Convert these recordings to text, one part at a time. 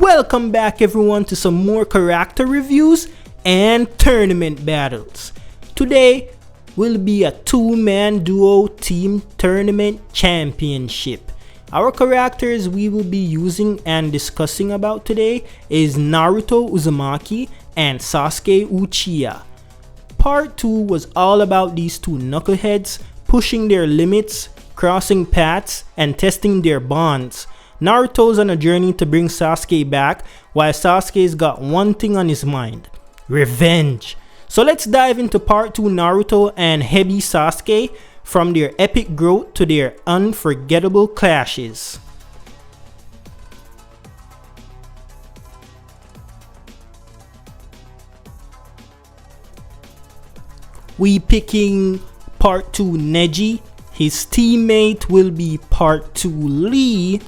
Welcome back everyone to some more character reviews and tournament battles. Today will be a two-man duo team tournament championship. Our characters we will be using and discussing about today is Naruto Uzumaki and Sasuke Uchiha. Part 2 was all about these two knuckleheads pushing their limits, crossing paths, and testing their bonds. Naruto's on a journey to bring Sasuke back, while Sasuke's got one thing on his mind: revenge. So let's dive into part 2 Naruto and Hebi Sauske, from their epic growth to their unforgettable clashes. We picking part 2 Neji. His teammate will be part 2 Lee.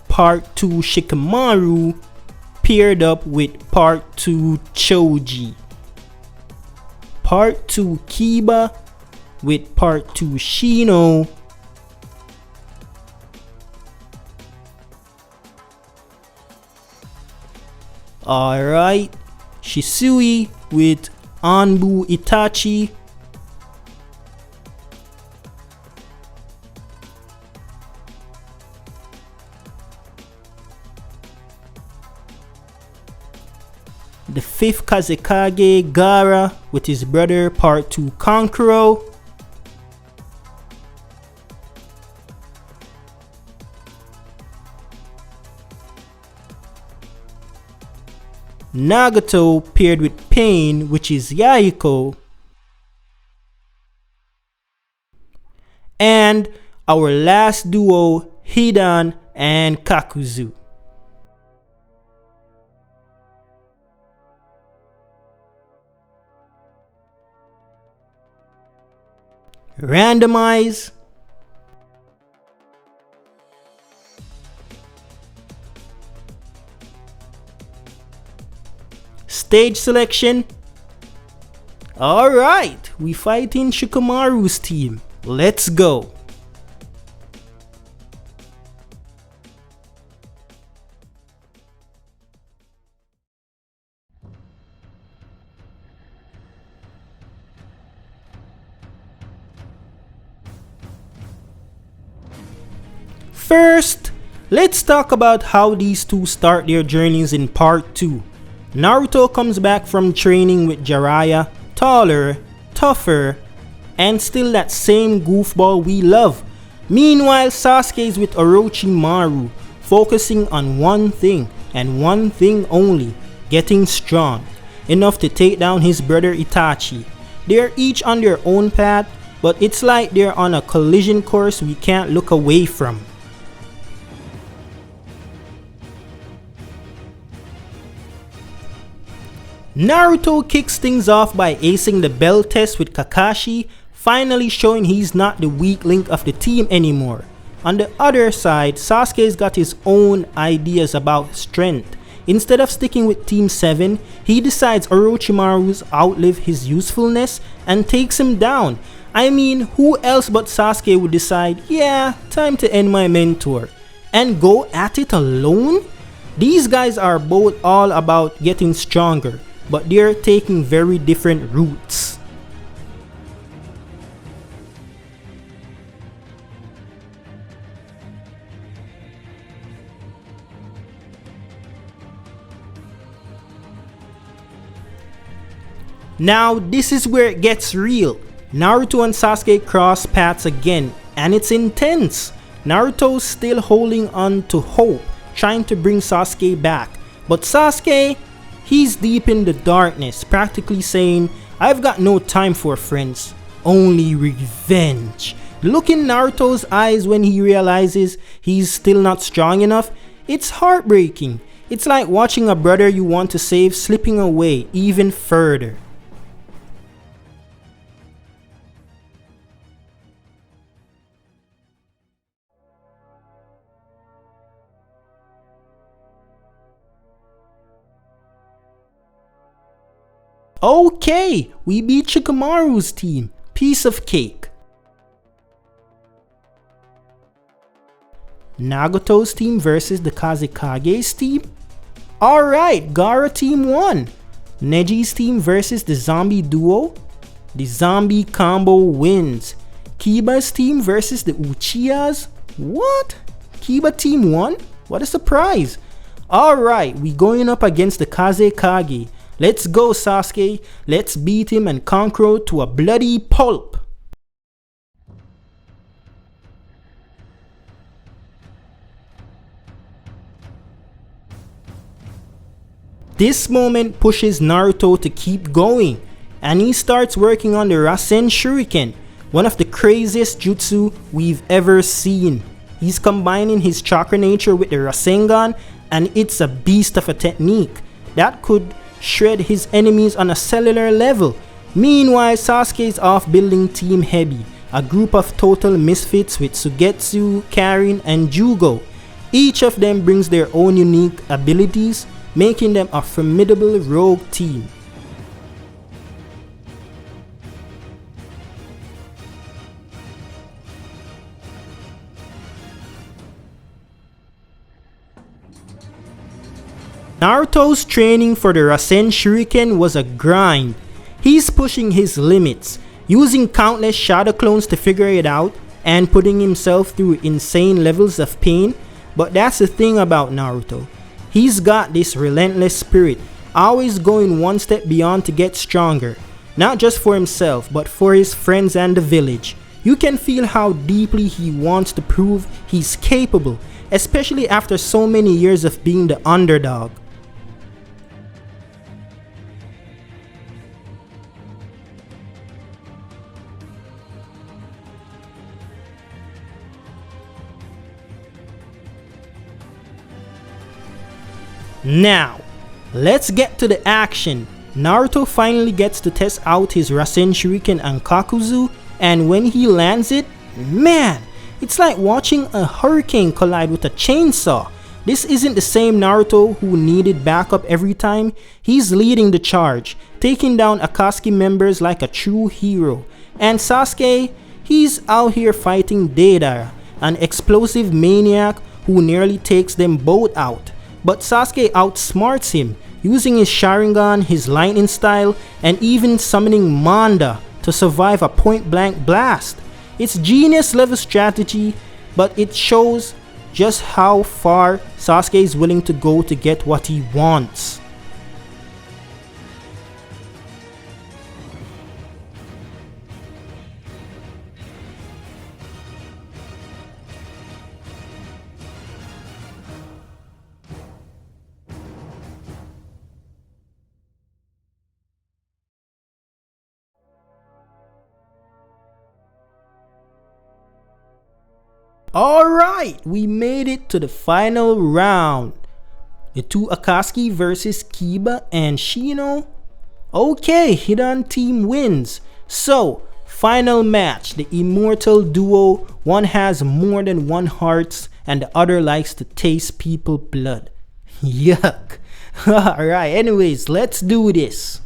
Part 2 Shikamaru paired up with part 2 Choji. Part 2 Kiba with part 2 Shino. Alright, Shisui with Anbu Itachi. The 5th Kazekage Gaara with his brother part 2 Kankuro. Nagato paired with Pain, which is Yahiko. And our last duo, Hidan and Kakuzu. Randomize. Stage selection. Alright, we fighting Shikamaru's team. Let's go. First, let's talk about how these two start their journeys in part 2. Naruto comes back from training with Jiraiya, taller, tougher, and still that same goofball we love. Meanwhile, Sasuke is with Orochimaru, focusing on one thing and one thing only: getting strong, enough to take down his brother Itachi. They're each on their own path, but it's like they're on a collision course we can't look away from. Naruto kicks things off by acing the bell test with Kakashi, finally showing he's not the weak link of the team anymore. On the other side, Sasuke's got his own ideas about strength. Instead of sticking with Team 7, he decides Orochimaru's outlive his usefulness and takes him down. I mean, who else but Sasuke would decide, yeah, time to end my mentor, and go at it alone? These guys are both all about getting stronger, but they're taking very different routes. Now this is where it gets real. Naruto and Sasuke cross paths again, and it's intense. Naruto's still holding on to hope, trying to bring Sasuke back, but Sasuke, he's deep in the darkness, practically saying, I've got no time for friends, only revenge. Look in Naruto's eyes when he realizes he's still not strong enough. It's heartbreaking. It's like watching a brother you want to save slipping away even further. Okay, we beat Shikamaru's team. Piece of cake. Nagato's team versus the Kazekage's team. Alright, Gaara team won. Neji's team versus the zombie duo. The zombie combo wins. Kiba's team versus the Uchihas. What? Kiba team won? What a surprise. Alright, we going up against the Kazekage. Let's go, Sasuke. Let's beat him and Kankuro to a bloody pulp. This moment pushes Naruto to keep going, and he starts working on the Rasenshuriken, one of the craziest jutsu we've ever seen. He's combining his chakra nature with the Rasengan, and it's a beast of a technique that could shred his enemies on a cellular level. Meanwhile, Sasuke is off building Team Hebi, a group of total misfits with Sugetsu, Karin, and Jugo. Each of them brings their own unique abilities, making them a formidable rogue team. Naruto's training for the Rasenshuriken was a grind. He's pushing his limits, using countless shadow clones to figure it out and putting himself through insane levels of pain. But that's the thing about Naruto. He's got this relentless spirit, always going one step beyond to get stronger, not just for himself but for his friends and the village. You can feel how deeply he wants to prove he's capable, especially after so many years of being the underdog. Now, let's get to the action. Naruto finally gets to test out his Rasenshuriken and Kakuzu, and when he lands it, man, it's like watching a hurricane collide with a chainsaw. This isn't the same Naruto who needed backup every time. He's leading the charge, taking down Akatsuki members like a true hero. And Sasuke, he's out here fighting Deidara, an explosive maniac who nearly takes them both out. But Sasuke outsmarts him, using his Sharingan, his lightning style, and even summoning Manda to survive a point-blank blast. It's genius level strategy, but it shows just how far Sasuke is willing to go to get what he wants. Alright, we made it to the final round. The two Akatsuki versus Kiba and Shino. Okay, Hidan team wins. So, final match, the immortal duo. One has more than one heart and the other likes to taste people's blood. Yuck. Alright, anyways, let's do this.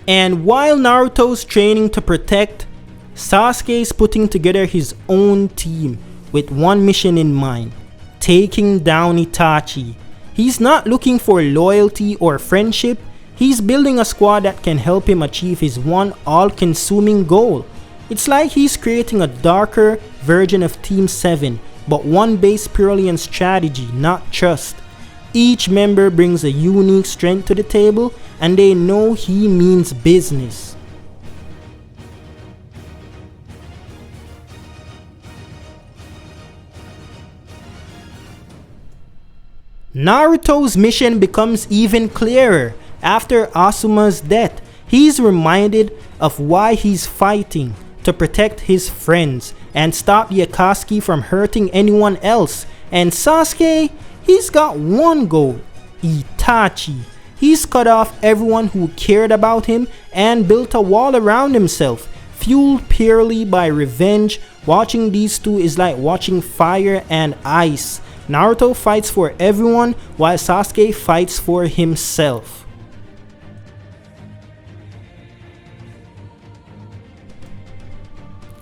And while Naruto's training to protect, Sasuke's putting together his own team with one mission in mind, taking down Itachi. He's not looking for loyalty or friendship, he's building a squad that can help him achieve his one all-consuming goal. It's like he's creating a darker version of Team 7, but one based purely on strategy, not trust. Each member brings a unique strength to the table, and they know he means business. Naruto's mission becomes even clearer after Asuma's death. He's reminded of why he's fighting, to protect his friends and stop the Akatsuki from hurting anyone else. And Sasuke, he's got one goal, Itachi. He's cut off everyone who cared about him and built a wall around himself, fueled purely by revenge. Watching these two is like watching fire and ice. Naruto fights for everyone while Sasuke fights for himself.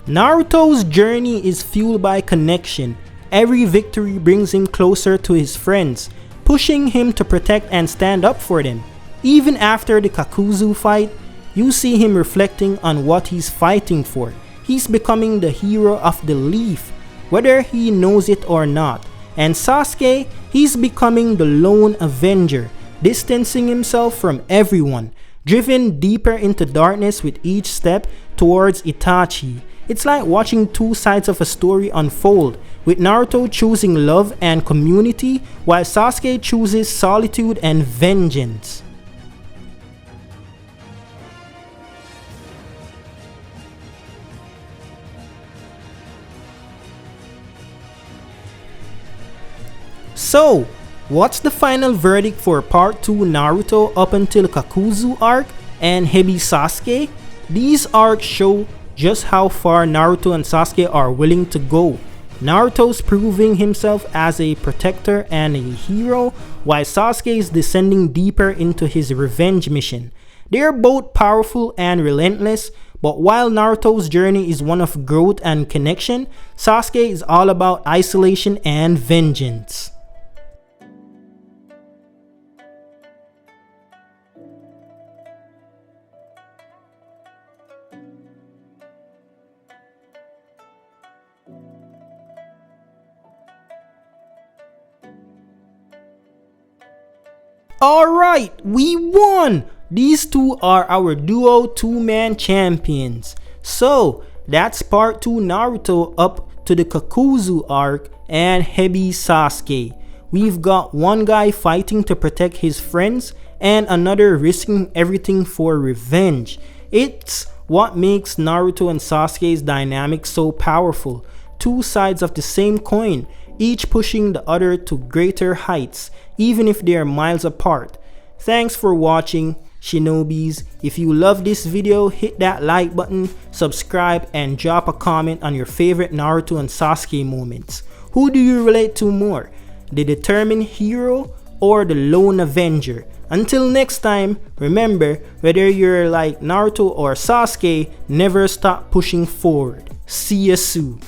Naruto's journey is fueled by connection. Every victory brings him closer to his friends, pushing him to protect and stand up for them. Even after the Kakuzu fight, you see him reflecting on what he's fighting for. He's becoming the hero of the leaf, whether he knows it or not. And Sasuke, he's becoming the lone avenger, distancing himself from everyone, driven deeper into darkness with each step towards Itachi. It's like watching two sides of a story unfold, with Naruto choosing love and community, while Sasuke chooses solitude and vengeance. So, what's the final verdict for Part 2 Naruto up until Kakuzu arc and Hebi Sasuke? These arcs show just how far Naruto and Sasuke are willing to go. Naruto's proving himself as a protector and a hero, while Sasuke is descending deeper into his revenge mission. They are both powerful and relentless, but while Naruto's journey is one of growth and connection, Sasuke is all about isolation and vengeance. Alright, we won! These two are our duo two-man champions. So, that's part 2 Naruto up to the Kakuzu arc and Hebi Sasuke. We've got one guy fighting to protect his friends and another risking everything for revenge. It's what makes Naruto and Sasuke's dynamic so powerful. Two sides of the same coin, each pushing the other to greater heights, even if they are miles apart. Thanks for watching, Shinobis. If you love this video, hit that like button, subscribe, and drop a comment on your favorite Naruto and Sasuke moments. Who do you relate to more, the determined hero or the lone avenger? Until next time, remember, whether you're like Naruto or Sasuke, never stop pushing forward. See ya soon.